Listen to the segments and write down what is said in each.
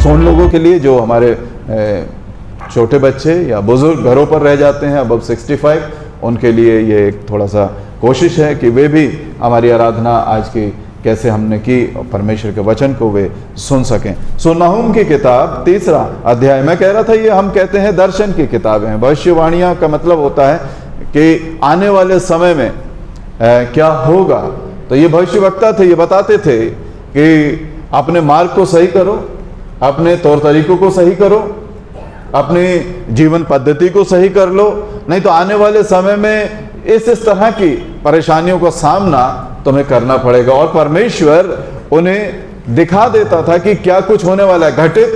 उन लोगों के लिए जो हमारे छोटे बच्चे या बुजुर्ग घरों पर रह जाते हैं अबव 65, उनके लिए ये एक थोड़ा सा कोशिश है कि वे भी हमारी आराधना आज की कैसे हमने की और परमेश्वर के वचन को वे सुन सकें। सो नहूम की किताब 3 अध्याय, मैं कह रहा था ये हम कहते हैं दर्शन की किताबें हैं। भविष्यवाणियाँ का मतलब होता है कि आने वाले समय में क्या होगा। तो ये भविष्यवक्ता थे, ये बताते थे कि अपने मार्ग को सही करो, अपने तौर तरीकों को सही करो, अपनी जीवन पद्धति को सही कर लो, नहीं तो आने वाले समय में इस तरह की परेशानियों का सामना तुम्हें करना पड़ेगा। और परमेश्वर उन्हें दिखा देता था कि क्या कुछ होने वाला है, घटित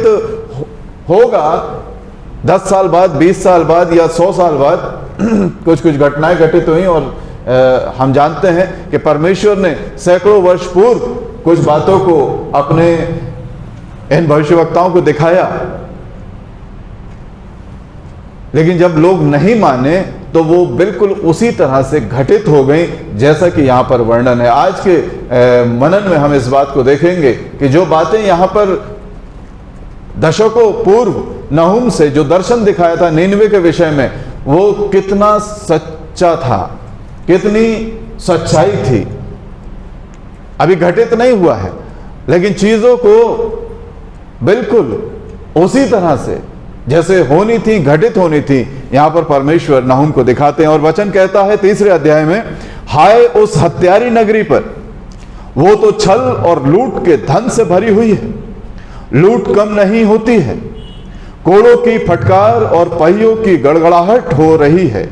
होगा 10 साल बाद, 20 साल बाद या 100 साल बाद कुछ कुछ घटनाएं घटित हुई। और हम जानते हैं कि परमेश्वर ने सैकड़ों वर्ष पूर्व कुछ बातों को अपने इन भविष्यवक्ताओं को दिखाया, लेकिन जब लोग नहीं माने तो वो बिल्कुल उसी तरह से घटित हो गई जैसा कि यहाँ पर वर्णन है। आज के मनन में हम इस बात को देखेंगे कि जो बातें यहाँ पर दशकों पूर्व नहूम से जो दर्शन दिखाया था नीनवे के विषय में, वो कितना सच्चा था, कितनी सच्चाई थी। अभी घटित नहीं हुआ है, लेकिन चीजों को बिल्कुल उसी तरह से जैसे होनी थी, घटित होनी थी, यहां पर परमेश्वर नहूम को दिखाते हैं। और वचन कहता है 3 अध्याय में, हाय उस हत्यारी नगरी पर, वो तो छल और लूट के धन से भरी हुई है, लूट कम नहीं होती है, कोड़ों की फटकार और पहियों की गड़गड़ाहट हो रही है,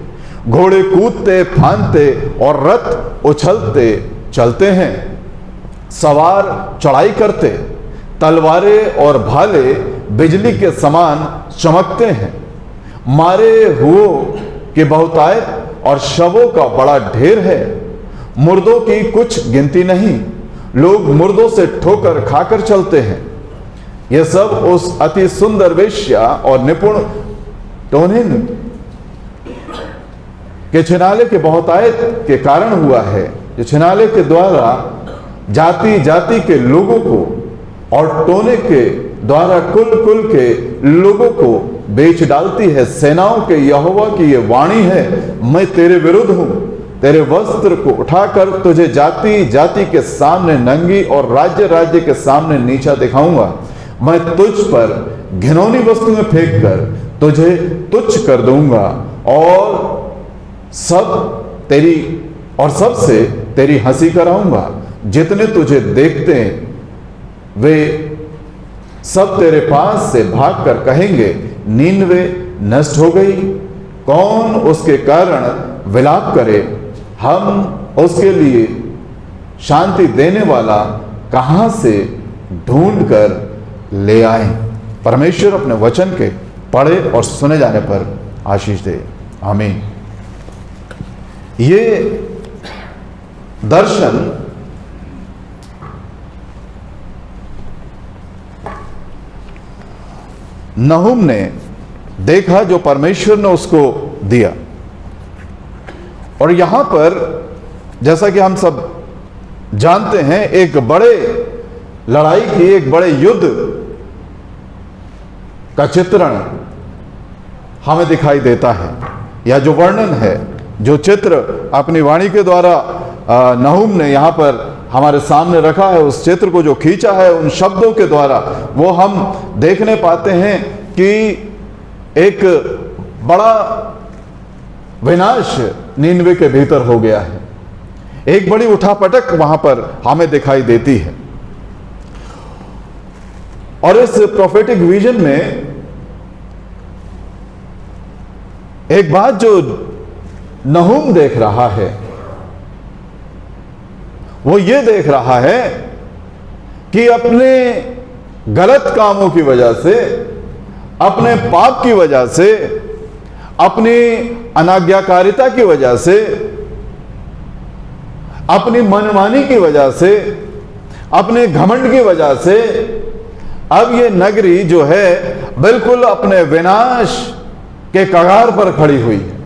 घोड़े कूदते फांदते और रथ उछलते चलते हैं, सवार चढ़ाई करते, तलवारें और भाले बिजली के समान चमकते हैं, मारे हुओं की बहुतायत और शवों का बड़ा ढेर है, मुर्दों की कुछ गिनती नहीं, लोग मुर्दों से ठोकर खाकर चलते हैं। यह सब उस अति सुंदर वेश्या और निपुण टोनिन के छिनाले के बहुतायत के कारण हुआ है, जो छिनाले के द्वारा जाति जाति के लोगों को और टोने के द्वारा कुल कुल के लोगों को बेच डालती है। सेनाओं के यहोवा की ये वाणी है, मैं तेरे विरुद्ध हूं, तेरे वस्त्र को उठाकर तुझे जाति जाति के सामने नंगी और राज्य राज्य के सामने नीचा दिखाऊंगा। मैं तुझ पर घिनौनी वस्तुएं फेंक कर तुझे तुच्छ कर दूंगा और सबसे तेरी हंसी कराऊंगा। जितने तुझे देखते हैं वे सब तेरे पास से भागकर कहेंगे, नीनवे नष्ट हो गई, कौन उसके कारण विलाप करे, हम उसके लिए शांति देने वाला कहां से ढूंढ कर ले आए। परमेश्वर अपने वचन के पढ़े और सुने जाने पर आशीष दे, आमीन। ये दर्शन नहूम ने देखा जो परमेश्वर ने उसको दिया। और यहां पर जैसा कि हम सब जानते हैं, एक बड़े लड़ाई की, एक बड़े युद्ध का चित्रण हमें दिखाई देता है, या जो वर्णन है, जो चित्र अपनी वाणी के द्वारा नहूम ने यहां पर हमारे सामने रखा है, उस चित्र को जो खींचा है उन शब्दों के द्वारा, वो हम देखने पाते हैं कि एक बड़ा विनाश नीनवे के भीतर हो गया है। एक बड़ी उठापटक वहां पर हमें दिखाई देती है। और इस प्रोफेटिक विजन में एक बात जो नहूम देख रहा है, वो ये देख रहा है कि अपने गलत कामों की वजह से, अपने पाप की वजह से, अपनी अनाज्ञाकारिता की वजह से, अपनी मनमानी की वजह से, अपने घमंड की वजह से, अब ये नगरी जो है बिल्कुल अपने विनाश के कगार पर खड़ी हुई है,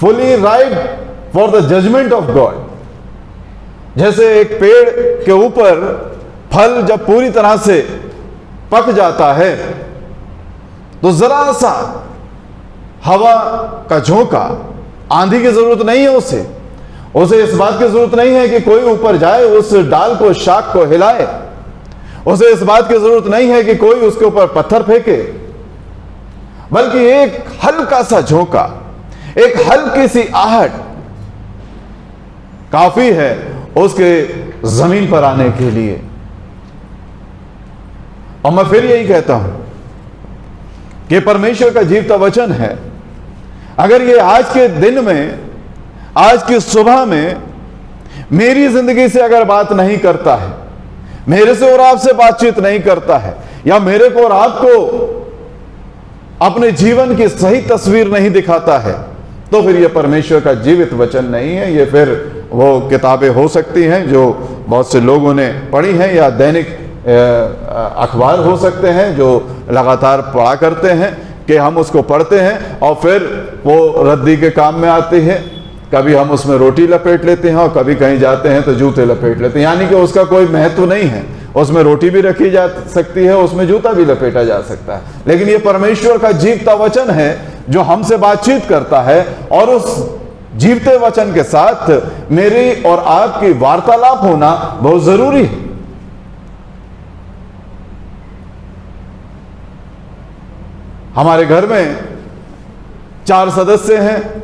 fully ripe for the judgement of God. जैसे एक पेड़ के ऊपर फल जब पूरी तरह से पक जाता है तो जरा सा हवा का झोंका, आंधी की जरूरत नहीं है उसे इस बात की जरूरत नहीं है कि कोई ऊपर जाए उस डाल को, शाख को हिलाए। उसे इस बात की जरूरत नहीं है कि कोई उसके ऊपर पत्थर फेंके, बल्कि एक हल्का सा झोंका, एक हल्की सी आहट काफी है उसके जमीन पर आने के लिए। और मैं फिर यही कहता हूं कि परमेश्वर का जीवता वचन है। अगर ये आज के दिन में, आज की सुबह में मेरी जिंदगी से अगर बात नहीं करता है, मेरे से और आपसे बातचीत नहीं करता है, या मेरे को और आपको अपने जीवन की सही तस्वीर नहीं दिखाता है, तो फिर यह परमेश्वर का जीवित वचन नहीं है। ये फिर वो किताबें हो सकती हैं जो बहुत से लोगों ने पढ़ी हैं, या दैनिक अखबार हो सकते हैं जो लगातार पढ़ा करते हैं, कि हम उसको पढ़ते हैं और फिर वो रद्दी के काम में आती है। कभी हम उसमें रोटी लपेट लेते हैं और कभी कहीं जाते हैं तो जूते लपेट लेते हैं, यानी कि उसका कोई महत्व नहीं है। उसमें रोटी भी रखी जा सकती है, उसमें जूता भी लपेटा जा सकता है। लेकिन ये परमेश्वर का जीवता वचन है जो हमसे बातचीत करता है, और उस जीवते वचन के साथ मेरी और आपकी वार्तालाप होना बहुत जरूरी है। हमारे घर में 4 सदस्य हैं,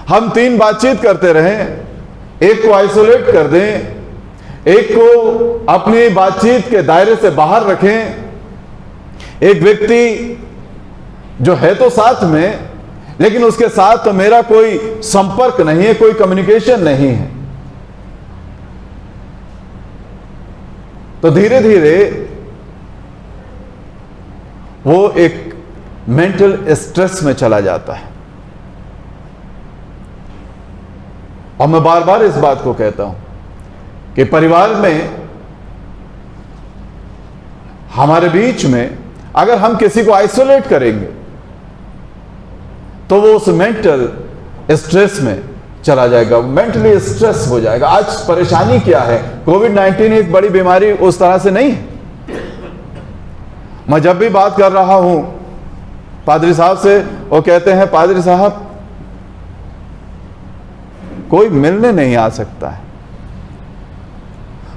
हम 3 बातचीत करते रहें, एक को आइसोलेट कर दें, एक को अपनी बातचीत के दायरे से बाहर रखें, एक व्यक्ति जो है तो साथ में, लेकिन उसके साथ तो मेरा कोई संपर्क नहीं है, कोई कम्युनिकेशन नहीं है, तो धीरे धीरे वो एक मेंटल स्ट्रेस में चला जाता है। और मैं बार बार इस बात को कहता हूं कि परिवार में, हमारे बीच में अगर हम किसी को आइसोलेट करेंगे तो वो उस मेंटल स्ट्रेस में चला जाएगा, मेंटली स्ट्रेस हो जाएगा। आज परेशानी क्या है, कोविड-19 एक बड़ी बीमारी उस तरह से नहीं है। मैं जब भी बात कर रहा हूं पादरी साहब से, वो कहते हैं पादरी साहब कोई मिलने नहीं आ सकता है,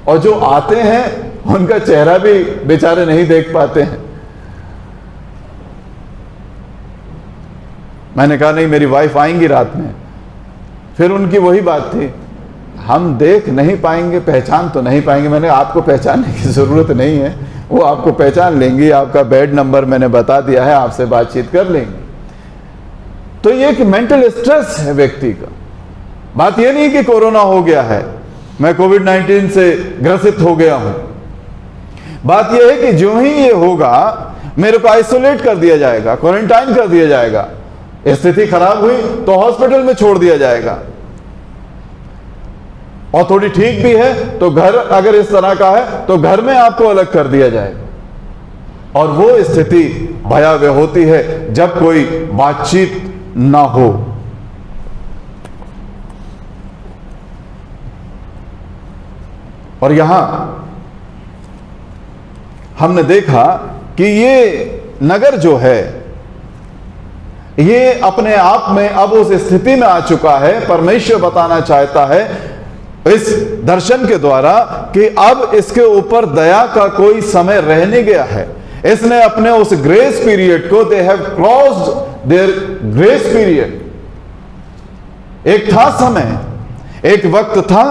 और जो आते हैं उनका चेहरा भी बेचारे नहीं देख पाते हैं। मैंने कहा नहीं, मेरी वाइफ आएंगी रात में। फिर उनकी वही बात थी, हम देख नहीं पाएंगे, पहचान तो नहीं पाएंगे। मैंने आपको पहचानने की जरूरत नहीं है, वो आपको पहचान लेंगी, आपका बेड नंबर मैंने बता दिया है, आपसे बातचीत कर लेंगे। तो ये एक मेंटल स्ट्रेस है व्यक्ति का। बात ये नहीं कि कोरोना हो गया है, मैं कोविड-19 से ग्रसित हो गया हूं। बात यह है कि जो ही ये होगा मेरे को आइसोलेट कर दिया जाएगा, क्वारंटाइन कर दिया जाएगा, स्थिति खराब हुई तो हॉस्पिटल में छोड़ दिया जाएगा, और थोड़ी ठीक भी है तो घर अगर इस तरह का है तो घर में आपको अलग कर दिया जाएगा। और वो स्थिति भयावह होती है जब कोई बातचीत ना हो। और यहां हमने देखा कि ये नगर जो है ये अपने आप में अब उस स्थिति में आ चुका है। परमेश्वर बताना चाहता है इस दर्शन के द्वारा कि अब इसके ऊपर दया का कोई समय रह नहीं गया है। इसने अपने उस ग्रेस पीरियड को, they have crossed their grace period. एक था समय, एक वक्त था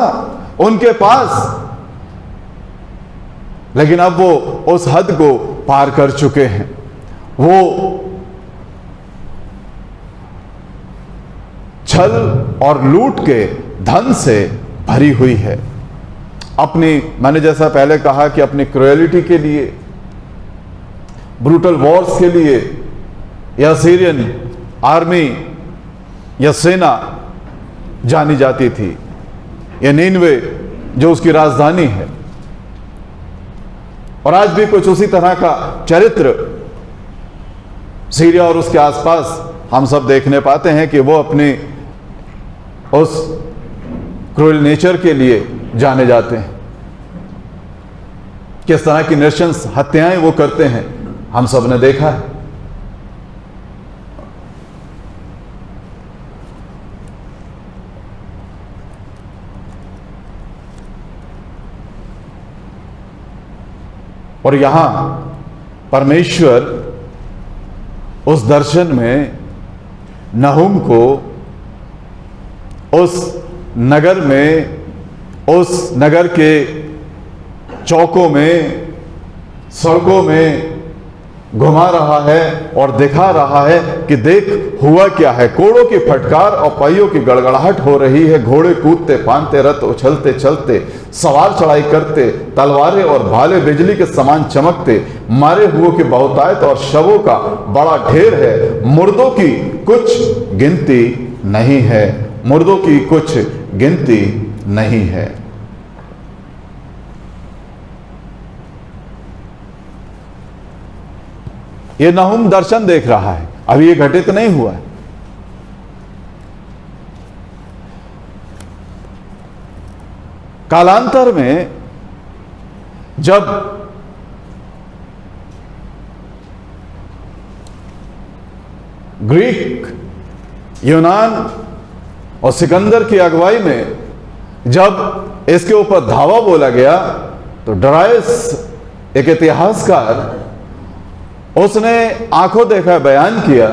उनके पास, लेकिन अब वो उस हद को पार कर चुके हैं। वो छल और लूट के धन से भरी हुई है। अपनी, मैंने जैसा पहले कहा कि अपनी क्रूएलिटी के लिए, ब्रूटल वॉर्स के लिए, या सीरियन आर्मी या सेना जानी जाती थी, या नीनवे जो उसकी राजधानी है। और आज भी कुछ उसी तरह का चरित्र सीरिया और उसके आसपास हम सब देखने पाते हैं कि वो अपनी उस क्रूएल नेचर के लिए जाने जाते हैं। किस तरह की नृशंस हत्याएं वो करते हैं, हम सब ने देखा है। और यहां परमेश्वर उस दर्शन में नहूम को उस नगर में, उस नगर के चौकों में, सड़कों में घुमा रहा है और दिखा रहा है कि देख हुआ क्या है। कोड़ों की फटकार और पहियों की गड़गड़ाहट हो रही है, घोड़े कूदते फांदते, रथ उछलते चलते, सवार चढ़ाई करते, तलवारें और भाले बिजली के समान चमकते, मारे हुओं की बहुतायत और शवों का बड़ा ढेर है, मुर्दों की कुछ गिनती नहीं है, मुर्दों की कुछ गिनती नहीं है। ये नहूम दर्शन देख रहा है, अभी ये घटित नहीं हुआ है। कालांतर में जब ग्रीक, यूनान और सिकंदर की अगुवाई में जब इसके ऊपर धावा बोला गया, तो डरायस एक इतिहासकार, उसने आंखों देखा बयान किया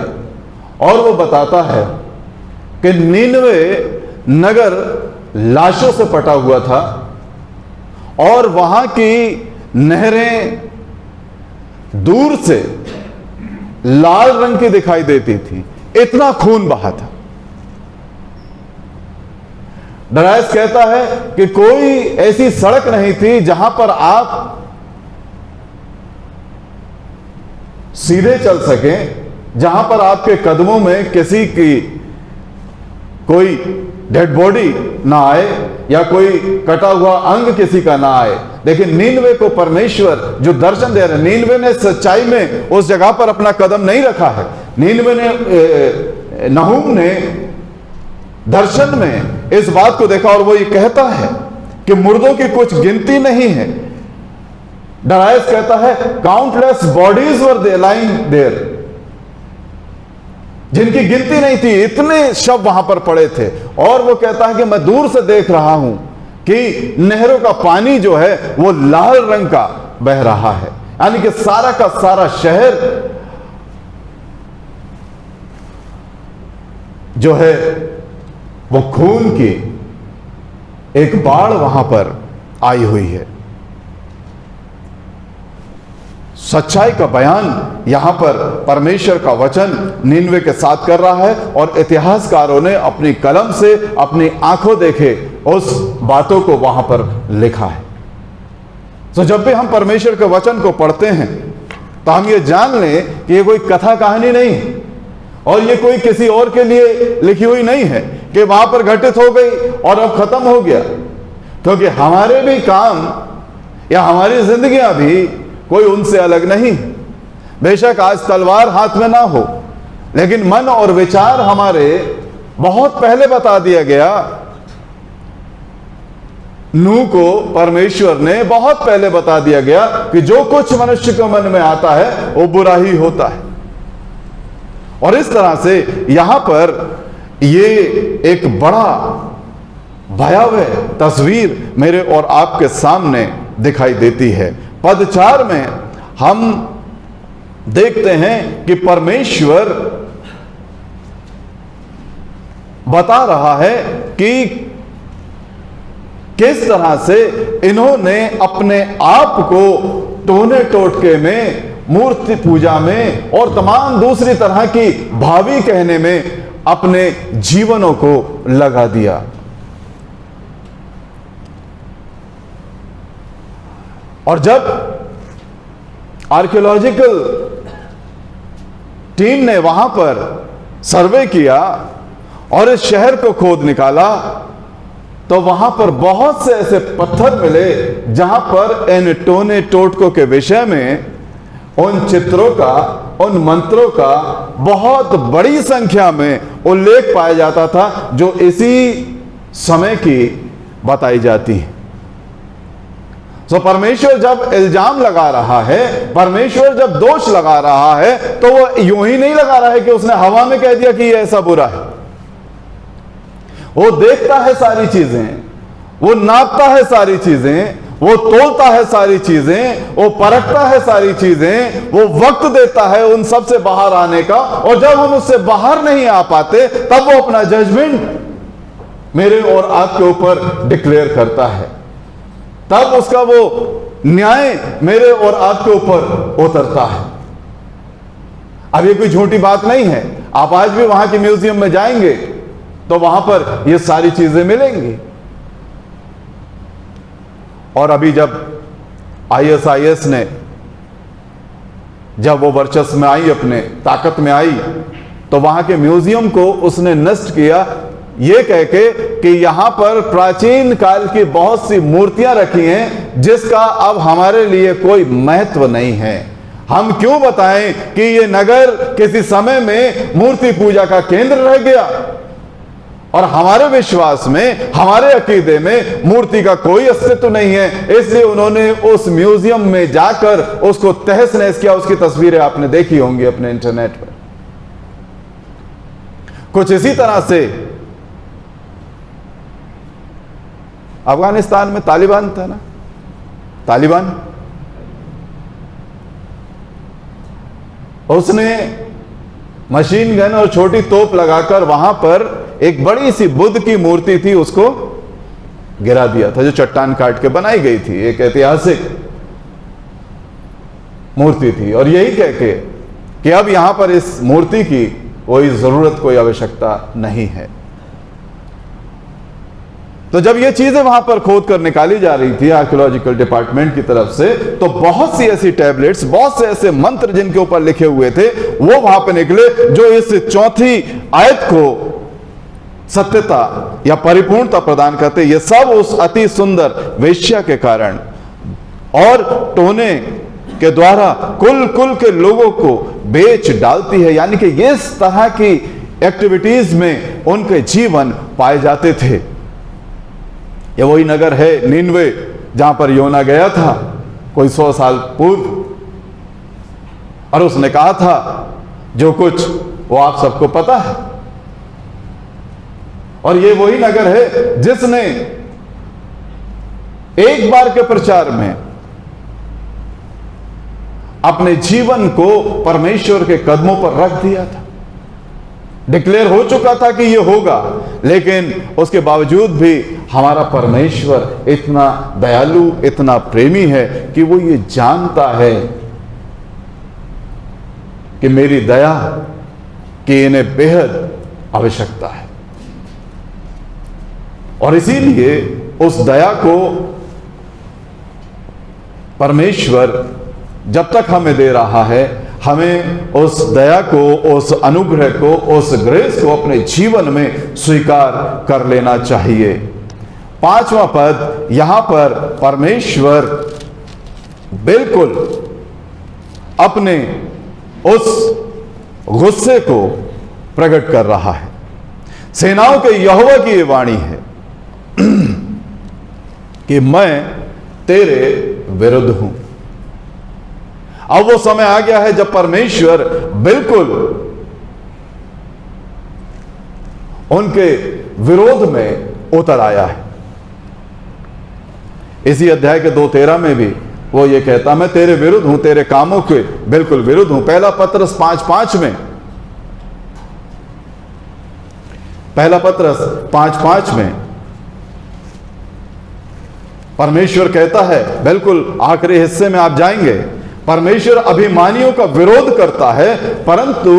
और वो बताता है कि 99 नगर लाशों से पटा हुआ था और वहां की नहरें दूर से लाल रंग की दिखाई देती थी, इतना खून बहा था। डरायस कहता है कि कोई ऐसी सड़क नहीं थी जहां पर आप सीधे चल सकें, जहां पर आपके कदमों में किसी की कोई डेड बॉडी ना आए या कोई कटा हुआ अंग किसी का ना आए। लेकिन नीनवे को परमेश्वर जो दर्शन दे रहे, नीनवे ने सच्चाई में उस जगह पर अपना कदम नहीं रखा है। नीनवे ने, नहूम ने दर्शन में इस बात को देखा और वो ये कहता है कि मुर्दों की कुछ गिनती नहीं है। डरायस कहता है countless bodies were they lying there, जिनकी गिनती नहीं थी, इतने शव वहां पर पड़े थे। और वो कहता है कि मैं दूर से देख रहा हूं कि नहरों का पानी जो है वो लाल रंग का बह रहा है, यानी कि सारा का सारा शहर जो है वो खून की एक बाढ़ वहां पर आई हुई है। सच्चाई का बयान यहां पर परमेश्वर का वचन नीनवे के साथ कर रहा है और इतिहासकारों ने अपनी कलम से, अपनी आंखों देखे उस बातों को वहां पर लिखा है। तो जब भी हम परमेश्वर के वचन को पढ़ते हैं तो हम ये जान लें कि ये कोई कथा कहानी नहीं है और ये कोई किसी और के लिए लिखी हुई नहीं है कि वहां पर घटित हो गई और अब खत्म हो गया। क्योंकि हमारे भी काम या हमारी जिंदगियां भी कोई उनसे अलग नहीं। बेशक आज तलवार हाथ में ना हो, लेकिन मन और विचार हमारे बहुत पहले बता दिया गया। नूह को परमेश्वर ने बहुत पहले बता दिया गया कि जो कुछ मनुष्य के मन में आता है वो बुरा ही होता है। और इस तरह से यहां पर ये एक बड़ा भयावह तस्वीर मेरे और आपके सामने दिखाई देती है। पद 4 में हम देखते हैं कि परमेश्वर बता रहा है कि किस तरह से इन्होंने अपने आप को टोने टोटके में, मूर्ति पूजा में और तमाम दूसरी तरह की भावी कहने में अपने जीवनों को लगा दिया। और जब आर्कियोलॉजिकल टीम ने वहां पर सर्वे किया और इस शहर को खोद निकाला तो वहां पर बहुत से ऐसे पत्थर मिले जहां पर इन टोने टोटकों के विषय में, उन चित्रों का, उन मंत्रों का बहुत बड़ी संख्या में उल्लेख पाया जाता था जो इसी समय की बताई जाती है। तो परमेश्वर जब इल्जाम लगा रहा है, परमेश्वर जब दोष लगा रहा है, तो वो यूं ही नहीं लगा रहा है कि उसने हवा में कह दिया कि ये ऐसा बुरा है। वो देखता है सारी चीजें, वो नापता है सारी चीजें, वो तोलता है सारी चीजें, वो परखता है सारी चीजें, वो वक्त देता है उन सब से बाहर आने का। और जब हम उससे बाहर नहीं आ पाते, तब वो अपना जजमेंट मेरे और आपके ऊपर डिक्लेयर करता है। तब उसका वो न्याय मेरे और आपके ऊपर उतरता है। अब ये कोई झूठी बात नहीं है। आप आज भी वहां के म्यूजियम में जाएंगे तो वहां पर ये सारी चीजें मिलेंगी। और अभी जब ISIS ने जब वो वर्चस्व में आई, अपने ताकत में आई, तो वहां के म्यूजियम को उसने नष्ट किया, ये कह के कि यहां पर प्राचीन काल की बहुत सी मूर्तियां रखी हैं जिसका अब हमारे लिए कोई महत्व नहीं है। हम क्यों बताएं कि ये नगर किसी समय में मूर्ति पूजा का केंद्र रह गया और हमारे विश्वास में, हमारे अकीदे में मूर्ति का कोई अस्तित्व नहीं है। इसलिए उन्होंने उस म्यूजियम में जाकर उसको तहस नहस किया। उसकी तस्वीरें आपने देखी होंगी अपने इंटरनेट पर। कुछ इसी तरह से अफगानिस्तान में तालिबान था ना, तालिबान, उसने मशीन गन और छोटी तोप लगाकर वहां पर एक बड़ी सी बुद्ध की मूर्ति थी, उसको गिरा दिया था, जो चट्टान काट के बनाई गई थी। एक ऐतिहासिक मूर्ति थी। और यही कह के कि अब यहां पर इस मूर्ति की कोई जरूरत, कोई आवश्यकता नहीं है। तो जब ये चीजें वहां पर खोद कर निकाली जा रही थी आर्कियोलॉजिकल डिपार्टमेंट की तरफ से, तो बहुत सी ऐसी टैबलेट्स, बहुत से ऐसे मंत्र जिनके ऊपर लिखे हुए थे, वो वहां पर निकले, जो इस चौथी आयत को सत्यता या परिपूर्णता प्रदान करते। ये सब उस अति सुंदर वेश्या के कारण और टोने के द्वारा कुल के लोगों को बेच डालती है। यानी कि इस तरह की एक्टिविटीज में उनके जीवन पाए जाते थे। ये वही नगर है निनवे, जहां पर योना गया था कोई 100 साल पूर्व, और उसने कहा था जो कुछ वो आप सबको पता है। और ये वही नगर है जिसने एक बार के प्रचार में अपने जीवन को परमेश्वर के कदमों पर रख दिया था। डिक्लेयर हो चुका था कि ये होगा, लेकिन उसके बावजूद भी हमारा परमेश्वर इतना दयालु, इतना प्रेमी है कि वो ये जानता है कि मेरी दया की इन्हें बेहद आवश्यकता है। और इसीलिए उस दया को परमेश्वर जब तक हमें दे रहा है, हमें उस दया को, उस अनुग्रह को, उस ग्रेस को अपने जीवन में स्वीकार कर लेना चाहिए। 5वां पद, यहां पर परमेश्वर बिल्कुल अपने उस गुस्से को प्रकट कर रहा है। सेनाओं के यहोवा की ये वाणी है कि मैं तेरे विरुद्ध हूं। अब वो समय आ गया है जब परमेश्वर बिल्कुल उनके विरोध में उतर आया है। इसी अध्याय के 2:13 में भी वो ये कहता, मैं तेरे विरुद्ध हूं, तेरे कामों के बिल्कुल विरुद्ध हूं। पहला पत्रस 5:5 में, पहला पत्रस 5:5 में परमेश्वर कहता है, बिल्कुल आखिरी हिस्से में आप जाएंगे, परमेश्वर अभिमानियों का विरोध करता है परंतु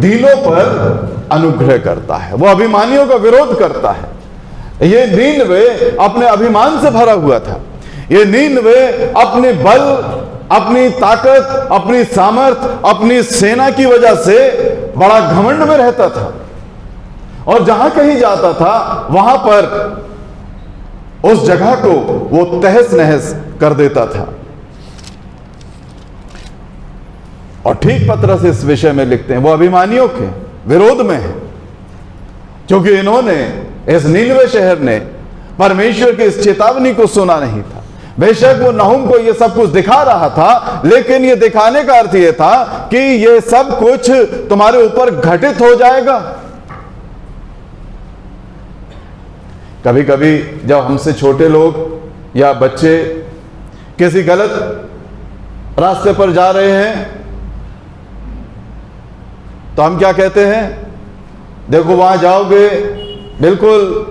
दीनों पर अनुग्रह करता है। वो अभिमानियों का विरोध करता है। ये नीनवे अपने अभिमान से भरा हुआ था। ये नीनवे अपने बल, अपनी ताकत, अपनी सामर्थ, अपनी सेना की वजह से बड़ा घमंड में रहता था, और जहां कहीं जाता था वहां पर उस जगह को वो तहस नहस कर देता था। और ठीक पत्रस इस विषय में लिखते हैं, वो अभिमानियों के विरोध में है, क्योंकि इन्होंने, इस नीनवे शहर ने परमेश्वर की इस चेतावनी को सुना नहीं था। बेशक वो नहुम को ये सब कुछ दिखा रहा था, लेकिन ये दिखाने का अर्थ ये था कि ये सब कुछ तुम्हारे ऊपर घटित हो जाएगा। कभी कभी जब हमसे छोटे लोग या बच्चे किसी गलत रास्ते पर जा रहे हैं तो हम क्या कहते हैं, देखो वहां जाओगे, बिल्कुल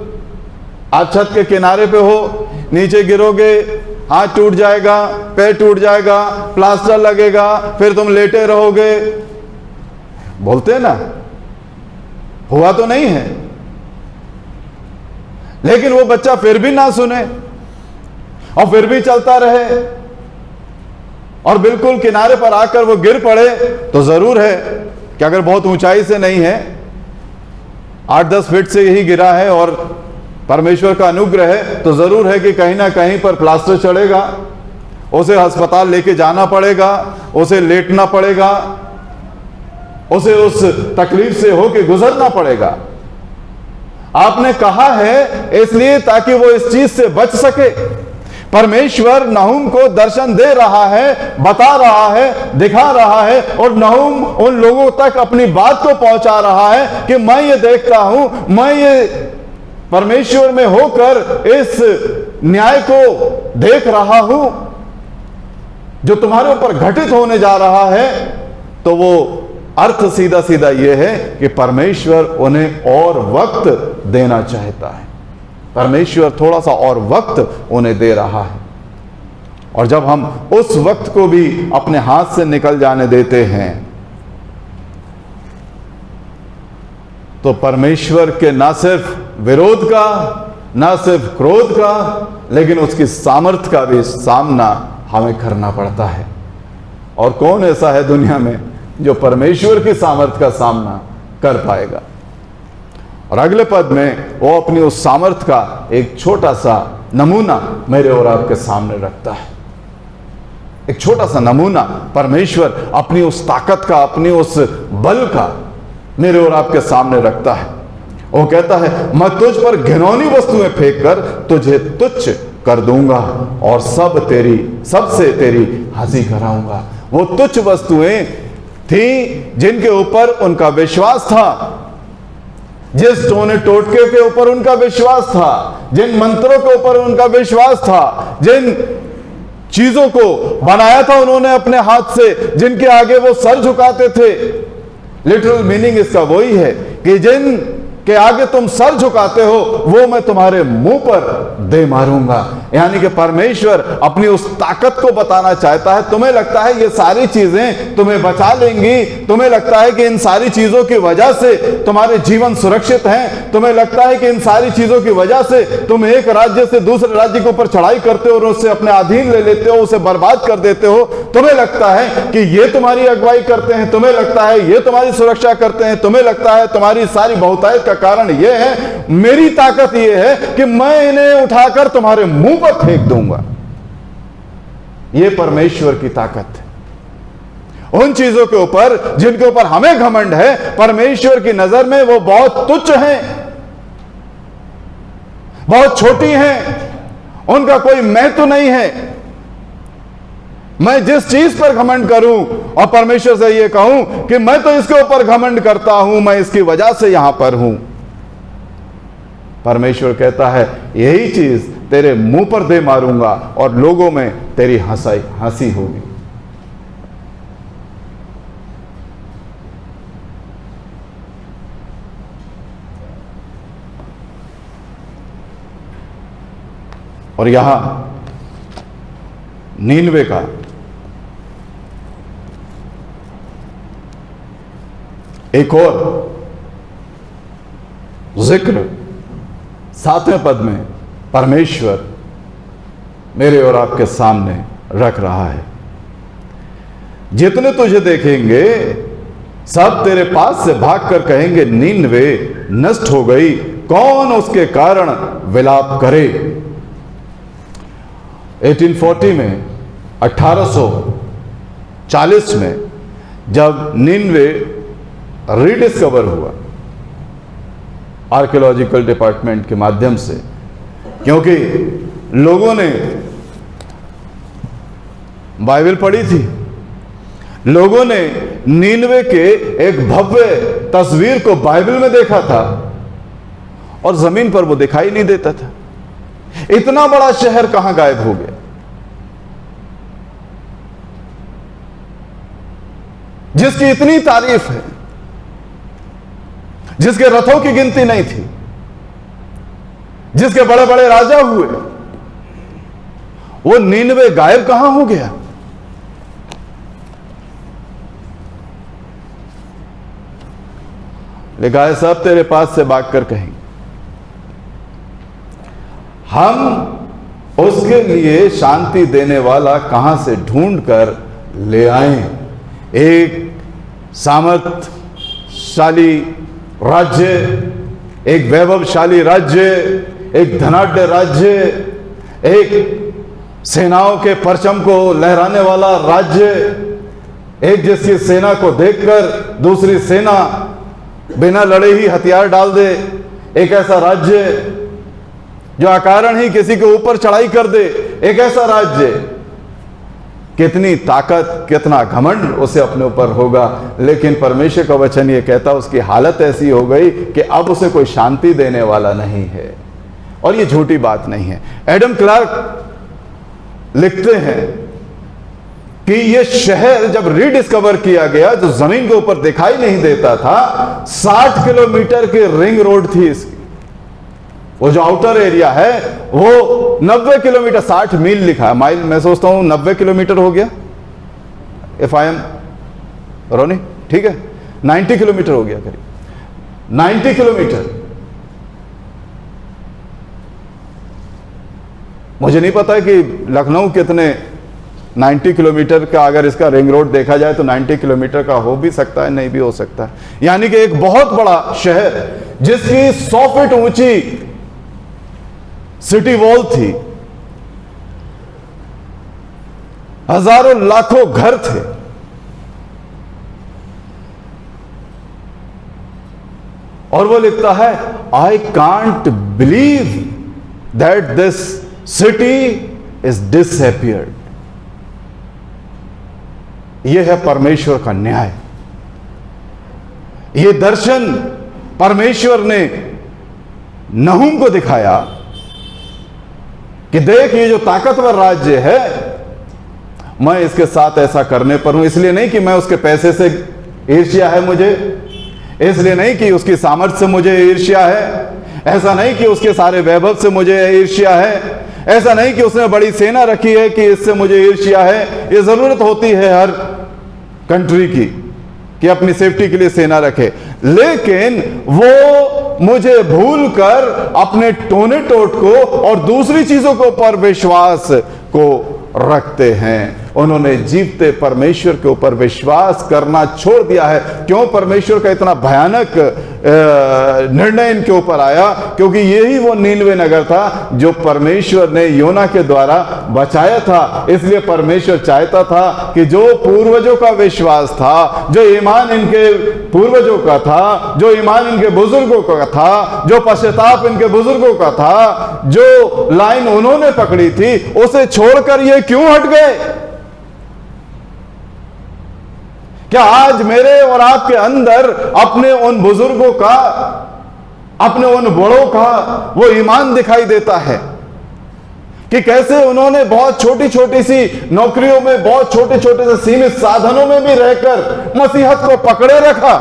आप छत के किनारे पे हो, नीचे गिरोगे, हाथ टूट जाएगा, पैर टूट जाएगा, प्लास्टर लगेगा, फिर तुम लेटे रहोगे। बोलते हैं ना, हुआ तो नहीं है, लेकिन वो बच्चा फिर भी ना सुने और फिर भी चलता रहे और बिल्कुल किनारे पर आकर वो गिर पड़े, तो जरूर है कि अगर बहुत ऊंचाई से नहीं है, 8-10 फीट से यही गिरा है और परमेश्वर का अनुग्रह है, तो जरूर है कि कहीं ना कहीं पर प्लास्टर चढ़ेगा, उसे अस्पताल लेके जाना पड़ेगा, उसे लेटना पड़ेगा, उसे उस तकलीफ से होके गुजरना पड़ेगा। आपने कहा है इसलिए ताकि वो इस चीज से बच सके। परमेश्वर नहुम को दर्शन दे रहा है, बता रहा है, दिखा रहा है, और नहुम उन लोगों तक अपनी बात को पहुंचा रहा है कि मैं ये देखता हूं, मैं ये परमेश्वर में होकर इस न्याय को देख रहा हूं जो तुम्हारे ऊपर घटित होने जा रहा है। तो वो अर्थ सीधा सीधा यह है कि परमेश्वर उन्हें और वक्त देना चाहता है, परमेश्वर थोड़ा सा और वक्त उन्हें दे रहा है। और जब हम उस वक्त को भी अपने हाथ से निकल जाने देते हैं तो परमेश्वर के ना सिर्फ विरोध का, ना सिर्फ क्रोध का, लेकिन उसकी सामर्थ्य का भी सामना हमें करना पड़ता है। और कौन ऐसा है दुनिया में जो परमेश्वर की सामर्थ्य का सामना कर पाएगा। और अगले पद में वो अपनी उस सामर्थ्य का एक छोटा सा नमूना मेरे और आपके सामने रखता है। एक छोटा सा नमूना परमेश्वर अपनी उस ताकत का, अपनी उस बल का मेरे और आपके सामने रखता है। वो कहता है, मैं तुझ पर घिनौनी वस्तुएं फेंक कर तुझे तुच्छ कर दूंगा और सबसे तेरी हंसी कराऊंगा। वो तुच्छ वस्तुएं थी जिनके ऊपर उनका विश्वास था, जिस टोने टोटके के ऊपर उनका विश्वास था, जिन मंत्रों के ऊपर उनका विश्वास था, जिन चीजों को बनाया था उन्होंने अपने हाथ से, जिनके आगे वो सर झुकाते थे। लिटरल मीनिंग इसका वही है कि जिन के आगे तुम सर झुकाते हो वो मैं तुम्हारे मुंह पर दे मारूंगा। यानी कि परमेश्वर अपनी उस ताकत को बताना चाहता है। तुम्हें लगता है ये सारी चीजें तुम्हें बचा लेंगी, तुम्हें लगता है कि इन सारी चीजों की वजह से तुम्हारे जीवन सुरक्षित हैं, तुम्हें लगता है कि इन सारी चीजों की वजह से तुम एक राज्य से दूसरे राज्य के ऊपर चढ़ाई करते हो और उससे अपने अधीन ले लेते हो, उसे बर्बाद कर देते हो। तुम्हें लगता है कि ये तुम्हारी अगुवाई करते हैं, तुम्हें लगता है ये तुम्हारी सुरक्षा करते हैं, तुम्हें लगता है तुम्हारी सारी बहुतायत का कारण यह है, मेरी ताकत यह है कि मैं इन्हें उठाकर तुम्हारे मुंह पर फेंक दूंगा। यह परमेश्वर की ताकत है। उन चीजों के ऊपर जिनके ऊपर हमें घमंड है, परमेश्वर की नजर में वो बहुत तुच्छ हैं, बहुत छोटी हैं, उनका कोई महत्व नहीं है। मैं जिस चीज पर घमंड करूं और परमेश्वर से यह कहूं कि मैं तो इसके ऊपर घमंड करता हूं, मैं इसकी वजह से यहां पर हूं, परमेश्वर कहता है यही चीज तेरे मुंह पर दे मारूंगा और लोगों में तेरी हंसी होगी। और यहां नीनवे का एक और जिक्र 7वें पद में परमेश्वर मेरे और आपके सामने रख रहा है। जितने तुझे देखेंगे सब तेरे पास से भागकर कहेंगे नीनवे नष्ट हो गई, कौन उसके कारण विलाप करे। 1840 में 1840 में जब नीनवे रीडिस्कवर हुआ आर्कियोलॉजिकल डिपार्टमेंट के माध्यम से, क्योंकि लोगों ने बाइबल पढ़ी थी, लोगों ने नीनवे के एक भव्य तस्वीर को बाइबल में देखा था और जमीन पर वो दिखाई नहीं देता था। इतना बड़ा शहर कहां गायब हो गया, जिसकी इतनी तारीफ है, जिसके रथों की गिनती नहीं थी, जिसके बड़े बड़े राजा हुए, वो नीनवे गायब कहां हो गया? लिखा है सब तेरे पास से भाग कर कहेंगे, हम उसके लिए शांति देने वाला कहां से ढूंढ कर ले आए। एक सामर्थशाली राज्य, एक वैभवशाली राज्य, एक धनाढ्य राज्य, एक सेनाओं के परचम को लहराने वाला राज्य, एक जिसकी सेना को देखकर दूसरी सेना बिना लड़े ही हथियार डाल दे, एक ऐसा राज्य जो अकारण ही किसी के ऊपर चढ़ाई कर दे, एक ऐसा राज्य, कितनी ताकत, कितना घमंड उसे अपने ऊपर होगा। लेकिन परमेश्वर का वचन ये कहता, उसकी हालत ऐसी हो गई कि अब उसे कोई शांति देने वाला नहीं है। और ये झूठी बात नहीं है। एडम क्लार्क लिखते हैं कि ये शहर जब रीडिस्कवर किया गया, जो जमीन के ऊपर दिखाई नहीं देता था, 60 किलोमीटर की रिंग रोड थी इसकी। वो जो आउटर एरिया है वो 90 किलोमीटर, 60 मील लिखा है, माइल मैं सोचता हूं 90 किलोमीटर हो गया, इफ आई एम रोनी, ठीक है, 90 किलोमीटर हो गया करीब, 90 किलोमीटर। मुझे नहीं पता कि लखनऊ कितने 90 किलोमीटर का, अगर इसका रिंग रोड देखा जाए तो 90 किलोमीटर का हो भी सकता है, नहीं भी हो सकता है। यानी कि एक बहुत बड़ा शहर जिसकी 100 फीट ऊंची सिटी वॉल थी, हजारों लाखों घर थे, और वो लिखता है, I can't believe that this city is disappeared. यह है परमेश्वर का न्याय। यह दर्शन परमेश्वर ने नहूम को दिखाया कि देख, ये जो ताकतवर राज्य है, मैं इसके साथ ऐसा करने पर हूं। इसलिए नहीं कि मैं उसके पैसे से ईर्ष्या है मुझे, इसलिए नहीं कि उसकी सामर्थ्य से मुझे ईर्ष्या है, ऐसा नहीं कि उसके सारे वैभव से मुझे ईर्ष्या है, ऐसा नहीं कि उसने बड़ी सेना रखी है कि इससे मुझे ईर्ष्या है। ये जरूरत होती है हर कंट्री की कि अपनी सेफ्टी के लिए सेना रखे, लेकिन वो मुझे भूलकर अपने टोने टोट को और दूसरी चीजों के ऊपर विश्वास को रखते हैं। उन्होंने जीवते परमेश्वर के ऊपर विश्वास करना छोड़ दिया है। क्यों परमेश्वर का इतना भयानक निर्णय इनके ऊपर आया? क्योंकि यही वो नीनवे नगर था जो परमेश्वर ने योना के द्वारा बचाया था। इसलिए परमेश्वर चाहता था कि जो पूर्वजों का विश्वास था, जो ईमान इनके पूर्वजों का था, जो ईमान इनके बुजुर्गों का था, जो पश्चाताप इनके बुजुर्गों का था, जो लाइन उन्होंने पकड़ी थी, उसे छोड़कर ये क्यों हट गए? क्या आज मेरे और आपके अंदर अपने उन बुजुर्गों का, अपने उन बड़ों का वो ईमान दिखाई देता है कि कैसे उन्होंने बहुत छोटी छोटी सी नौकरियों में, बहुत छोटे छोटे से सीमित साधनों में भी रहकर मसीहत को पकड़े रखा?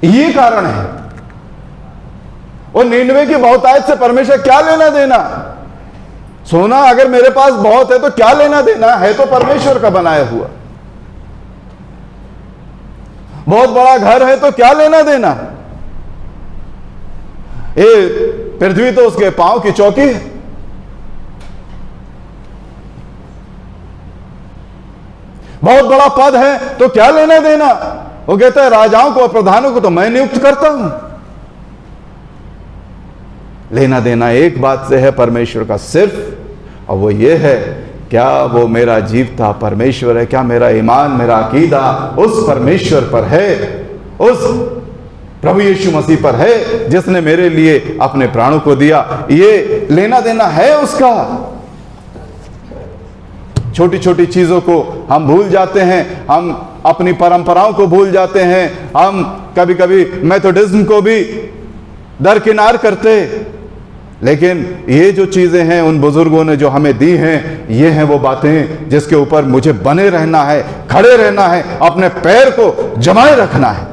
ये कारण है। और नीनवे की बहुतायत से परमेश्वर क्या लेना देना? सोना अगर मेरे पास बहुत है तो क्या लेना देना है? तो परमेश्वर का बनाया हुआ। बहुत बड़ा घर है तो क्या लेना देना? ये पृथ्वी तो उसके पांव की चौकी है। बहुत बड़ा पद है तो क्या लेना देना? वो कहता है राजाओं को और प्रधानों को तो मैं नियुक्त करता हूं। लेना देना एक बात से है परमेश्वर का सिर्फ, और वो ये है, क्या वो मेरा जीवता परमेश्वर है? क्या मेरा ईमान, मेरा अकीदा उस परमेश्वर पर है? उस प्रभु यीशु मसीह पर है, जिसने मेरे लिए अपने प्राणों को दिया। ये लेना देना है उसका। छोटी छोटी चीजों को हम भूल जाते हैं, हम अपनी परंपराओं को भूल जाते हैं, हम कभी कभी मेथोडिज्म को भी दरकिनार करते। लेकिन ये जो चीजें हैं उन बुजुर्गों ने जो हमें दी हैं, ये हैं वो बातें जिसके ऊपर मुझे बने रहना है, खड़े रहना है, अपने पैर को जमाए रखना है,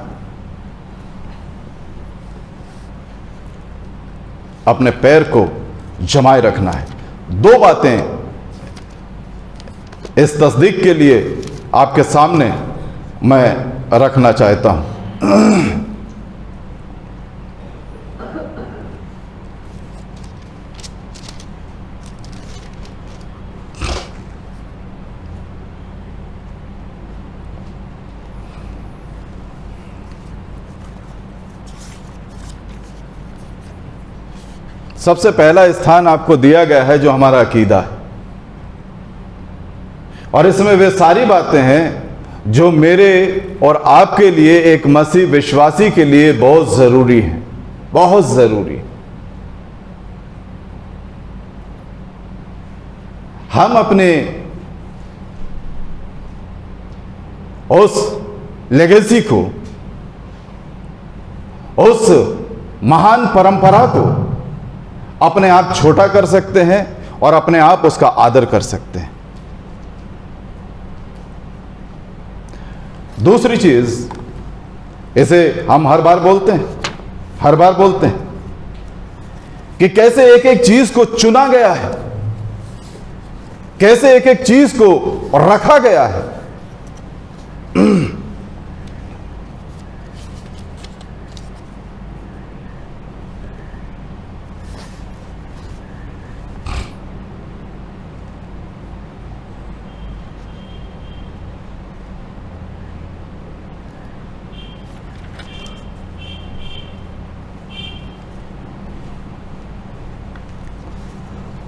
अपने पैर को जमाए रखना है। दो बातें इस तस्दीक के लिए आपके सामने मैं रखना चाहता हूं। सबसे पहला स्थान आपको दिया गया है जो हमारा अकीदा है, और इसमें वे सारी बातें हैं जो मेरे और आपके लिए, एक मसीह विश्वासी के लिए बहुत जरूरी है, बहुत जरूरी है। हम अपने उस लेगेसी को, उस महान परंपरा को अपने आप छोटा कर सकते हैं और अपने आप उसका आदर कर सकते हैं। दूसरी चीज, इसे हम हर बार बोलते हैं कि कैसे एक एक चीज को चुना गया है, कैसे एक एक चीज को रखा गया है।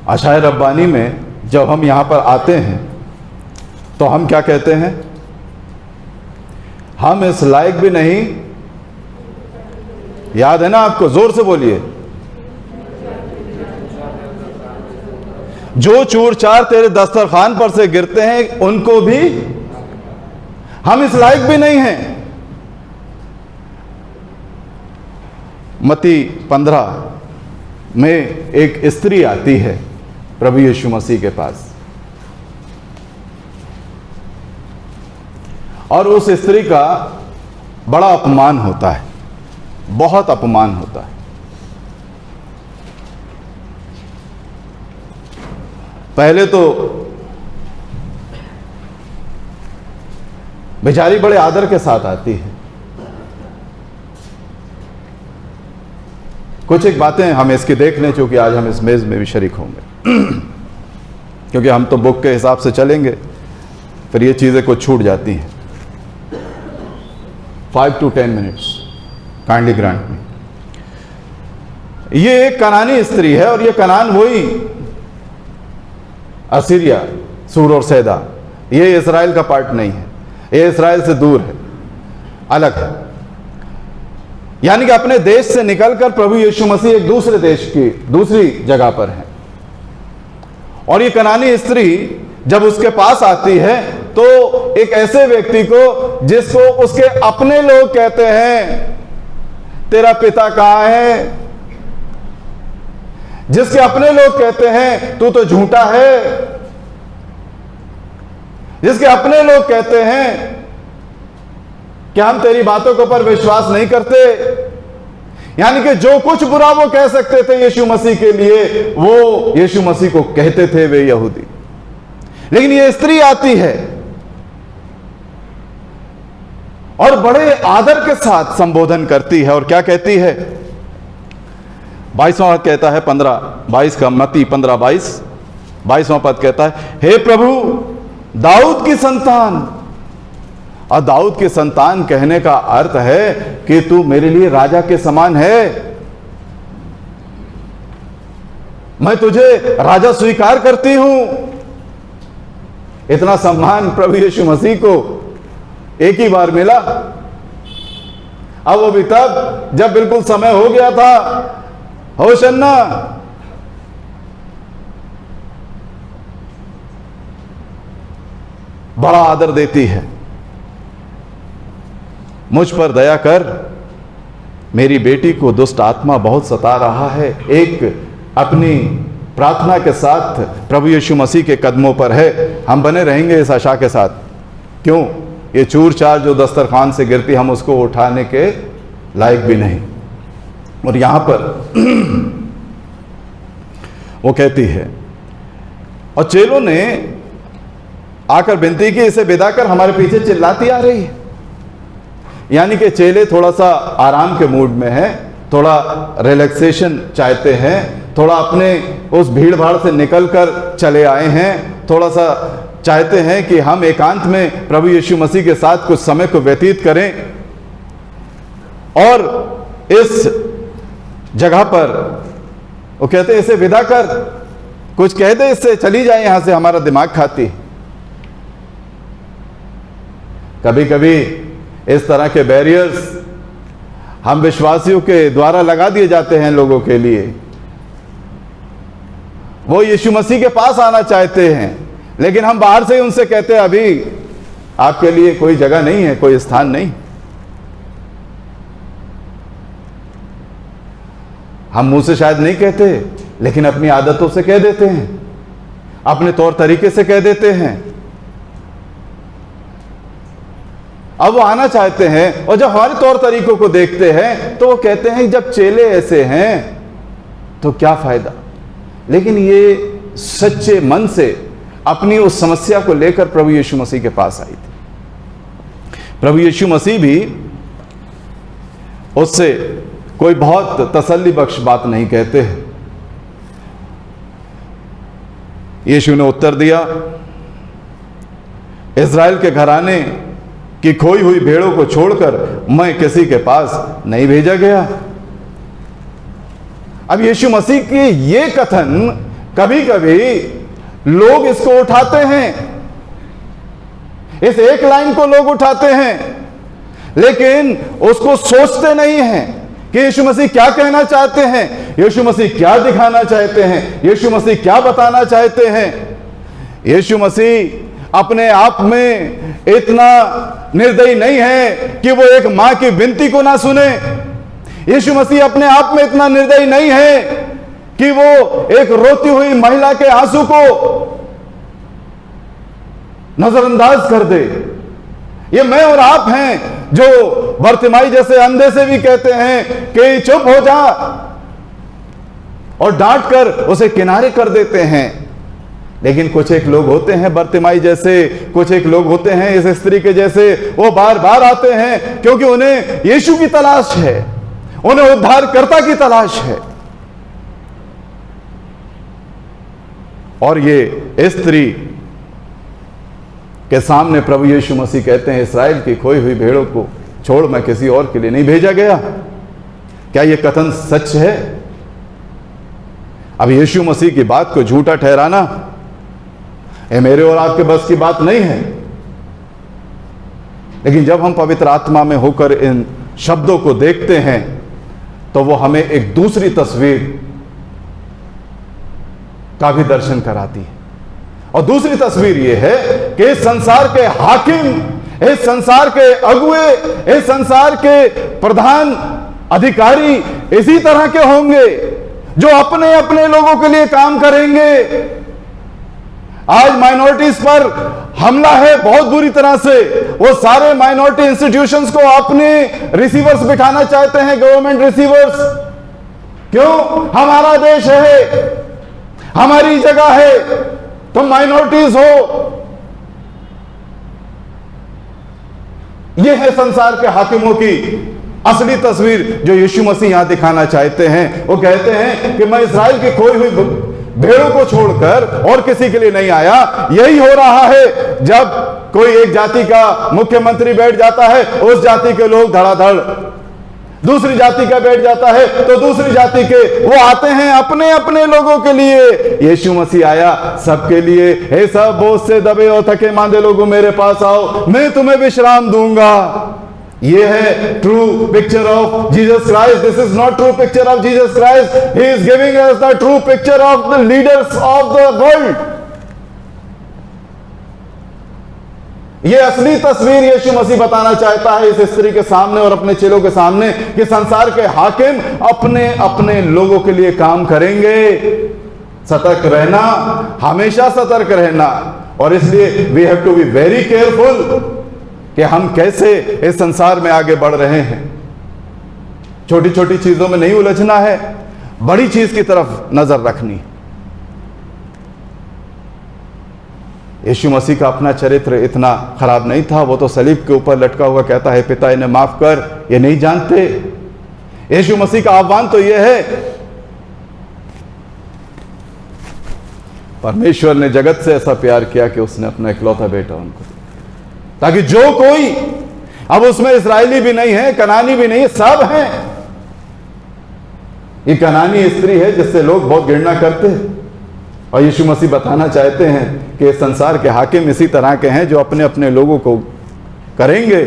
अशाए रब्बानी में जब हम यहां पर आते हैं तो हम क्या कहते हैं? हम इस लायक भी नहीं, याद है ना आपको? जोर से बोलिए। जो चूर चार तेरे दस्तरखान पर से गिरते हैं उनको भी हम इस लायक भी नहीं हैं। मत्ती 15 में एक स्त्री आती है प्रभु यीशु मसीह के पास, और उस स्त्री का बड़ा अपमान होता है, बहुत अपमान होता है। पहले तो बेचारी बड़े आदर के साथ आती है। कुछ एक बातें हम इसकी देख लें, चूंकि आज हम इस मेज में भी शरीक होंगे, क्योंकि हम तो बुक के हिसाब से चलेंगे, फिर ये चीजें कुछ छूट जाती हैं। 5 to 10 minutes काइंडली ग्रांट मी। ये एक कनानी स्त्री है, और ये कनान वही असीरिया, सूर और सैदा, ये इस्राएल का पार्ट नहीं है, ये इस्राएल से दूर है, अलग है। यानी कि अपने देश से निकलकर प्रभु यीशु मसीह एक दूसरे देश की दूसरी जगह पर है। और ये कनानी स्त्री जब उसके पास आती है तो एक ऐसे व्यक्ति को जिसको उसके अपने लोग कहते हैं तेरा पिता कहां है, जिसके अपने लोग कहते हैं तू तो झूठा है, जिसके अपने लोग कहते हैं कि हम तेरी बातों के ऊपर विश्वास नहीं करते। यानी कि जो कुछ बुरा वो कह सकते थे यीशु मसीह के लिए, वो यीशु मसीह को कहते थे वे यहूदी। लेकिन ये स्त्री आती है और बड़े आदर के साथ संबोधन करती है, और क्या कहती है? 22वां पद कहता है, 15-22 का, मत्ती 15-22, 22वां पद कहता है, हे प्रभु दाऊद की संतान। और दाऊद की संतान कहने का अर्थ है कि तू मेरे लिए राजा के समान है, मैं तुझे राजा स्वीकार करती हूं। इतना सम्मान प्रभु यीशु मसीह को एक ही बार मिला। अब वो भी तब जब बिल्कुल समय हो गया था। होशन्ना, बड़ा आदर देती है, मुझ पर दया कर, मेरी बेटी को दुष्ट आत्मा बहुत सता रहा है। एक अपनी प्रार्थना के साथ प्रभु यीशु मसीह के कदमों पर है। हम बने रहेंगे इस आशा के साथ। क्यों? ये चूर चार जो दस्तरखान से गिरती, हम उसको उठाने के लायक भी नहीं। और यहां पर वो कहती है, और चेलों ने आकर विनती की, इसे विदा कर, हमारे पीछे चिल्लाती आ रही है। यानी कि चेले थोड़ा सा आराम के मूड में हैं, थोड़ा रिलैक्सेशन चाहते हैं, थोड़ा अपने उस भीड़ भाड़ से निकलकर चले आए हैं, थोड़ा सा चाहते हैं कि हम एकांत में प्रभु यीशु मसीह के साथ कुछ समय को व्यतीत करें। और इस जगह पर वो कहते हैं, इसे विदा कर, कुछ कह दे, इससे चली जाए यहां से, हमारा दिमाग खाती। कभी कभी इस तरह के बैरियर्स हम विश्वासियों के द्वारा लगा दिए जाते हैं लोगों के लिए। वो यीशु मसीह के पास आना चाहते हैं, लेकिन हम बाहर से ही उनसे कहते हैं, अभी आपके लिए कोई जगह नहीं है, कोई स्थान नहीं। हम मुंह से शायद नहीं कहते, लेकिन अपनी आदतों से कह देते हैं, अपने तौर तरीके से कह देते हैं। अब वो आना चाहते हैं, और जब हमारे तौर तरीकों को देखते हैं तो वो कहते हैं जब चेले ऐसे हैं तो क्या फायदा। लेकिन ये सच्चे मन से अपनी उस समस्या को लेकर प्रभु यीशु मसीह के पास आई थी। प्रभु यीशु मसीह भी उससे कोई बहुत तसल्ली बख्श बात नहीं कहते हैं। यीशु ने उत्तर दिया, इज़राइल के घराने की खोई हुई भेड़ों को छोड़कर मैं किसी के पास नहीं भेजा गया। अब यीशु मसीह के ये कथन कभी कभी लोग इसको उठाते हैं, इस एक लाइन को लोग उठाते हैं, लेकिन उसको सोचते नहीं हैं कि यीशु मसीह क्या कहना चाहते हैं, यीशु मसीह क्या दिखाना चाहते हैं, यीशु मसीह क्या बताना चाहते हैं। यीशु मसीह अपने आप में इतना निर्दयी नहीं है कि वो एक मां की विनती को ना सुने। यीशु मसीह अपने आप में इतना निर्दयी नहीं है कि वो एक रोती हुई महिला के आंसू को नजरअंदाज कर दे। ये मैं और आप हैं जो बरतिमाई जैसे अंधे से भी कहते हैं कि चुप हो जा, और डांट कर उसे किनारे कर देते हैं। लेकिन कुछ एक लोग होते हैं बरतिमाई जैसे, कुछ एक लोग होते हैं इस स्त्री के जैसे, वो बार बार आते हैं क्योंकि उन्हें यीशु की तलाश है, उन्हें उद्धारकर्ता की तलाश है। और ये स्त्री के सामने प्रभु यीशु मसीह कहते हैं, इस्राएल की खोई हुई भेड़ों को छोड़ मैं किसी और के लिए नहीं भेजा गया। क्या यह कथन सच है? अब यीशु मसीह की बात को झूठा ठहराना ये मेरे और आपके बस की बात नहीं है। लेकिन जब हम पवित्र आत्मा में होकर इन शब्दों को देखते हैं तो वो हमें एक दूसरी तस्वीर का भी दर्शन कराती है। और दूसरी तस्वीर ये है कि इस संसार के हाकिम, इस संसार के अगुए, इस संसार के प्रधान अधिकारी इसी तरह के होंगे जो अपने अपने लोगों के लिए काम करेंगे। आज माइनॉरिटीज पर हमला है बहुत बुरी तरह से। वो सारे माइनॉरिटी इंस्टीट्यूशंस को अपने रिसीवर्स बिठाना चाहते हैं, गवर्नमेंट रिसीवर्स। क्यों? हमारा देश है, हमारी जगह है, तुम माइनॉरिटीज हो। यह है संसार के हाकिमों की असली तस्वीर जो यीशु मसीह यहां दिखाना चाहते हैं। वो कहते हैं कि मैं इस्राएल की खोई हुई भेड़ों को छोड़कर और किसी के लिए नहीं आया। यही हो रहा है जब कोई एक जाति का मुख्यमंत्री बैठ जाता है, उस जाति के लोग धड़ाधड़, दूसरी जाति का बैठ जाता है तो दूसरी जाति के वो आते हैं अपने अपने लोगों के लिए। यीशु मसीह आया सबके लिए। हे सब बोझ से दबे और थके मांदे लोगों मेरे पास आओ, मैं तुम्हें विश्राम दूंगा। ये है true picture of Jesus Christ. This is not true picture of Jesus Christ. He is giving us the true picture of the leaders of the world. ये असली तस्वीर यीशु मसीह बताना चाहता है इस स्त्री के सामने और अपने चेलों के सामने कि संसार के हाकिम अपने अपने लोगों के लिए काम करेंगे। सतर्क रहना, हमेशा सतर्क रहना। और इसलिए we have to be very careful कि हम कैसे इस संसार में आगे बढ़ रहे हैं। छोटी छोटी चीजों में नहीं उलझना है, बड़ी चीज की तरफ नजर रखनी। यीशु मसीह का अपना चरित्र इतना खराब नहीं था। वो तो सलीब के ऊपर लटका हुआ कहता है, पिता इन्हें माफ कर, ये नहीं जानते। यीशु मसीह का आह्वान तो यह है, परमेश्वर ने जगत से ऐसा प्यार किया कि उसने अपना इकलौता बेटा उनको दिया, ताकि जो कोई, अब उसमें इस्राएली भी नहीं है, कनानी भी नहीं है, सब हैं। ये कनानी स्त्री है जिससे लोग बहुत घृणा करते हैं। और यीशु मसीह बताना चाहते हैं कि इस संसार के हाकिम इसी तरह के हैं जो अपने अपने लोगों को करेंगे।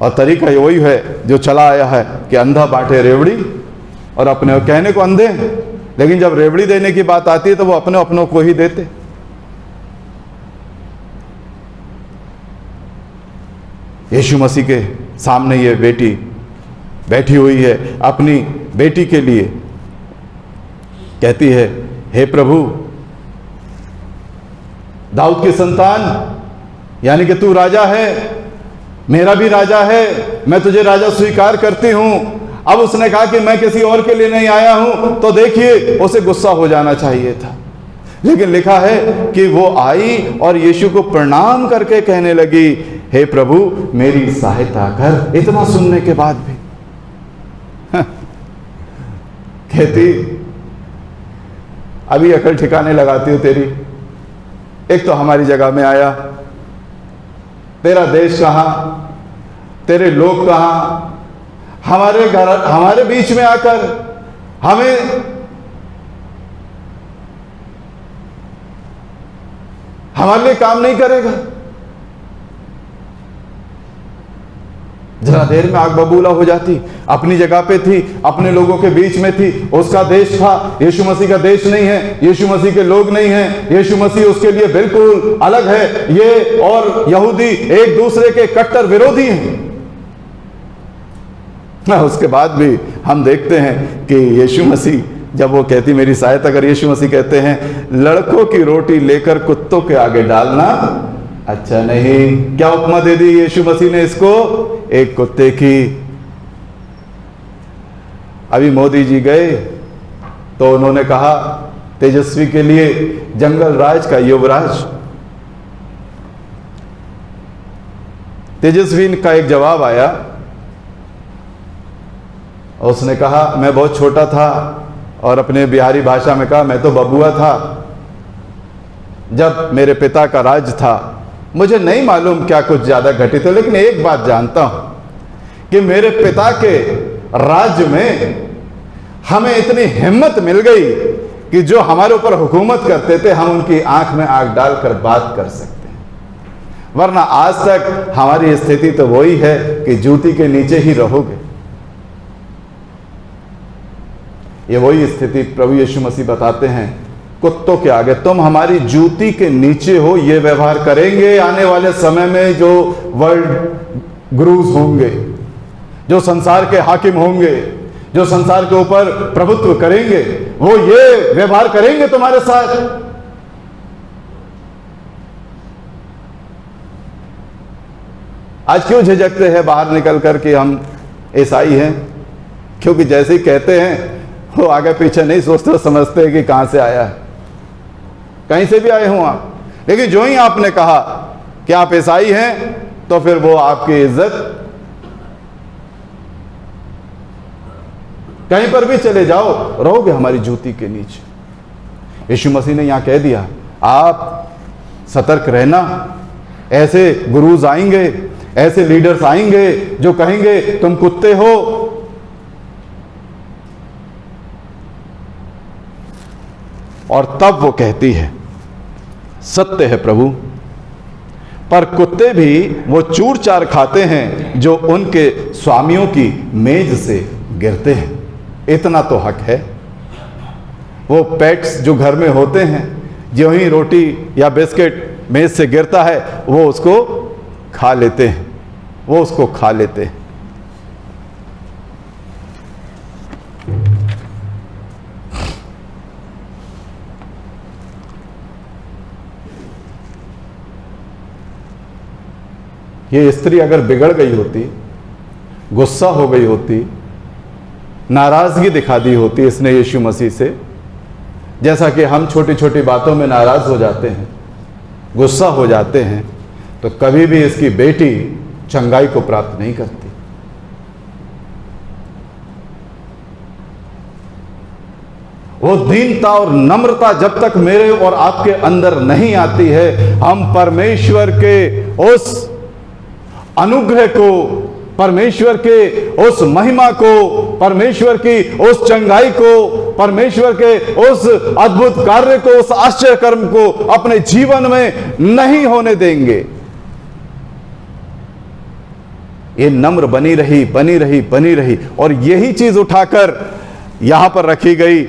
और तरीका वही है जो चला आया है कि अंधा बांटे रेवड़ी और अपने कहने को अंधे हैं, लेकिन जब रेवड़ी देने की बात आती है तो वो अपने अपनों को ही देते। यीशु मसीह के सामने ये बेटी बैठी हुई है, अपनी बेटी के लिए कहती है, हे प्रभु, दाऊद की संतान, यानी कि तू राजा है, मेरा भी राजा है, मैं तुझे राजा स्वीकार करती हूं। अब उसने कहा कि मैं किसी और के लिए नहीं आया हूं, तो देखिए उसे गुस्सा हो जाना चाहिए था, लेकिन लिखा है कि वो आई और यीशु को प्रणाम करके कहने लगी, हे प्रभु मेरी सहायता कर। इतना सुनने के बाद भी कहती, अभी अकल ठिकाने लगाती हूं तेरी। एक तो हमारी जगह में आया, तेरा देश कहां, तेरे लोग कहां, हमारे घर, हमारे बीच में आकर हमारे लिए काम नहीं करेगा। जरा देर में आग बबूला हो जाती। अपनी जगह पे थी, अपने लोगों के बीच में थी, उसका देश था। यीशु मसीह का देश नहीं है, यीशु मसीह के लोग नहीं हैं, यीशु मसीह उसके लिए बिल्कुल अलग है। ये और यहूदी एक दूसरे के कट्टर विरोधी हैं। उसके बाद भी हम देखते हैं कि यीशु मसीह जब वो कहती मेरी सहायता कर, यीशु मसीह कहते हैं, लड़कों की रोटी लेकर कुत्तों के आगे डालना अच्छा नहीं। क्या उपमा दे दी यीशु मसीह ने इसको? एक कुत्ते की। अभी मोदी जी गए तो उन्होंने कहा तेजस्वी के लिए जंगल राज का युवराज। तेजस्वी का एक जवाब आया, उसने कहा मैं बहुत छोटा था, और अपने बिहारी भाषा में कहा मैं तो बबुआ था जब मेरे पिता का राज था। मुझे नहीं मालूम क्या कुछ ज्यादा घटित है, लेकिन एक बात जानता हूं कि मेरे पिता के राज्य में हमें इतनी हिम्मत मिल गई कि जो हमारे ऊपर हुकूमत करते थे हम उनकी आंख में आंख डालकर बात कर सकते हैं। वरना आज तक हमारी स्थिति तो वही है कि जूती के नीचे ही रहोगे। ये वही स्थिति प्रभु यीशु मसीह बताते हैं, कुत्तों के आगे तुम हमारी जूती के नीचे हो, ये व्यवहार करेंगे। आने वाले समय में जो वर्ल्ड गुरुज होंगे, जो संसार के हाकिम होंगे, जो संसार के ऊपर प्रभुत्व करेंगे, वो ये व्यवहार करेंगे तुम्हारे साथ। आज क्यों झिझकते हैं बाहर निकल कर कि हम ईसाई हैं? क्योंकि जैसे ही कहते हैं वो आगे पीछे नहीं सोचते, समझते हैं कि कहां से आया है, कहीं से भी आए हों आप। लेकिन जो ही आपने कहा कि आप ईसाई हैं तो फिर वो आपकी इज्जत, कहीं पर भी चले जाओ रहोगे हमारी जूती के नीचे। यीशु मसीह ने यहां कह दिया, आप सतर्क रहना। ऐसे गुरुज आएंगे, ऐसे लीडर्स आएंगे जो कहेंगे तुम कुत्ते हो। और तब वो कहती है, सत्य है प्रभु, पर कुत्ते भी वो चूर चार खाते हैं जो उनके स्वामियों की मेज से गिरते हैं। इतना तो हक है। वो पेट्स जो घर में होते हैं, जो ही रोटी या बिस्किट मेज से गिरता है वो उसको खा लेते हैं, वो उसको खा लेते हैं। ये स्त्री अगर बिगड़ गई होती, गुस्सा हो गई होती, नाराजगी दिखा दी होती इसने यीशु मसीह से, जैसा कि हम छोटी छोटी बातों में नाराज हो जाते हैं, गुस्सा हो जाते हैं, तो कभी भी इसकी बेटी चंगाई को प्राप्त नहीं करती। वो दीनता और नम्रता जब तक मेरे और आपके अंदर नहीं आती है, हम परमेश्वर के उस अनुग्रह को, परमेश्वर के उस महिमा को, परमेश्वर की उस चंगाई को, परमेश्वर के उस अद्भुत कार्य को, उस आश्चर्य कर्म को अपने जीवन में नहीं होने देंगे। ये नम्र बनी रही, बनी रही, बनी रही, और यही चीज उठाकर यहां पर रखी गई।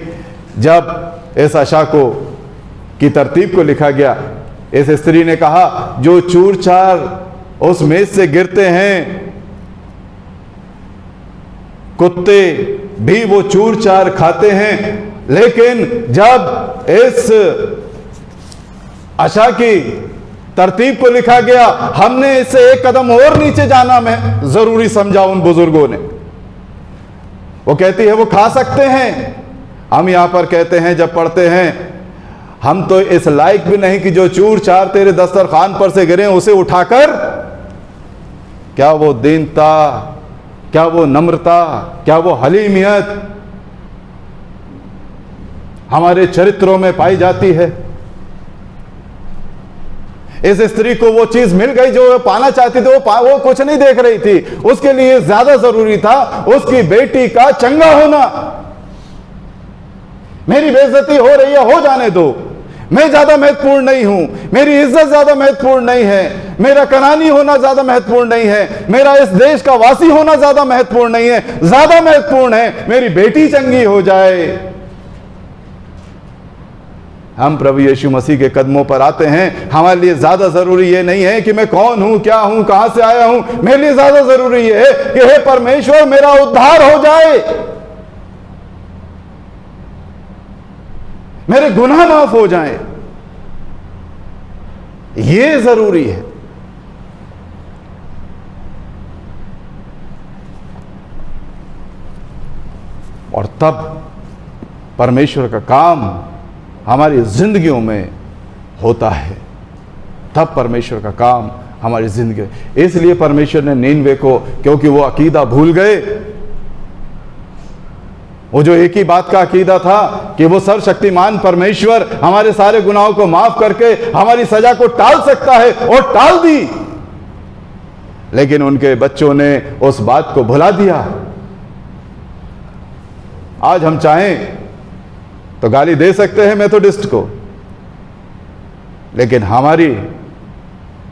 जब इस आशा को की तरतीब को लिखा गया, इस स्त्री ने कहा जो चूर चार उस मेज से गिरते हैं, कुत्ते भी वो चूर चार खाते हैं, लेकिन जब इस आशा की तरतीब को लिखा गया, हमने इससे एक कदम और नीचे जाना में जरूरी समझा उन बुजुर्गों ने। वो कहती है वो खा सकते हैं। हम यहां पर कहते हैं, जब पढ़ते हैं, हम तो इस लायक भी नहीं कि जो चूर चार तेरे दस्तरखान पर से गिरे उसे उठाकर, क्या वो दीनता, क्या वो नम्रता, क्या वो हलीमियत हमारे चरित्रों में पाई जाती है। इस स्त्री को वो चीज मिल गई जो वो पाना चाहती थी, वो कुछ नहीं देख रही थी। उसके लिए ज्यादा जरूरी था उसकी बेटी का चंगा होना। मेरी बेइज्जती हो रही है, हो जाने दो, मैं ज्यादा महत्वपूर्ण नहीं हूं, मेरी इज्जत ज्यादा महत्वपूर्ण नहीं है, मेरा कनानी होना ज्यादा महत्वपूर्ण नहीं है, मेरा इस देश का वासी होना ज्यादा महत्वपूर्ण नहीं है, ज्यादा महत्वपूर्ण है मेरी बेटी चंगी हो जाए। हम प्रभु यीशु मसीह के कदमों पर आते हैं, हमारे लिए ज्यादा जरूरी ये नहीं है कि मैं कौन हूं, क्या हूं, कहां से आया हूं। मेरे लिए ज्यादा जरूरी है कि हे परमेश्वर मेरा उद्धार हो जाए, मेरे गुनाह माफ हो जाएं, ये जरूरी है। और तब परमेश्वर का काम हमारी जिंदगियों में होता है, तब परमेश्वर का काम हमारी जिंदगी। इसलिए परमेश्वर ने नीनवे को, क्योंकि वो अकीदा भूल गए, वो जो एक ही बात का अकीदा था कि वो सर्वशक्तिमान परमेश्वर हमारे सारे गुनाहों को माफ करके हमारी सजा को टाल सकता है, और टाल दी। लेकिन उनके बच्चों ने उस बात को भुला दिया। आज हम चाहें तो गाली दे सकते हैं मेथोडिस्ट को, लेकिन हमारी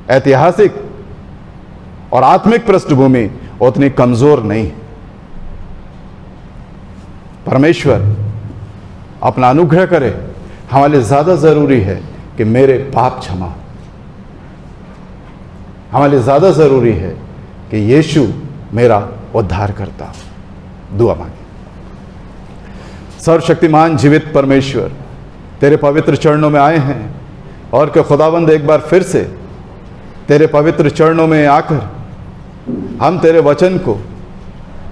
ऐतिहासिक और आत्मिक पृष्ठभूमि उतनी कमजोर नहीं। परमेश्वर अपना अनुग्रह करे। हमारे लिए ज्यादा जरूरी है कि मेरे पाप क्षमा, हमारे लिए ज्यादा जरूरी है कि यीशु मेरा उद्धार करता। दुआ मांगे। सर्वशक्तिमान जीवित परमेश्वर, तेरे पवित्र चरणों में आए हैं, और कि खुदावंद एक बार फिर से तेरे पवित्र चरणों में आकर हम तेरे वचन को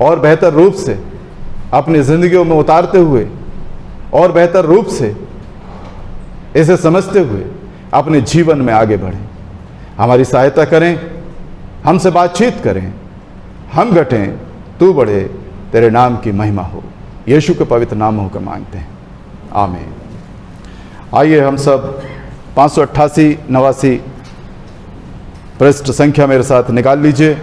और बेहतर रूप से अपनी जिंदगियों में उतारते हुए और बेहतर रूप से इसे समझते हुए अपने जीवन में आगे बढ़ें। हमारी सहायता करें, हमसे बातचीत करें, हम घटें, तू बढ़े, तेरे नाम की महिमा हो। यीशु के पवित्र नाम होकर मांगते हैं, आमीन। आइए हम सब 588-89 पृष्ठ संख्या मेरे साथ निकाल लीजिए।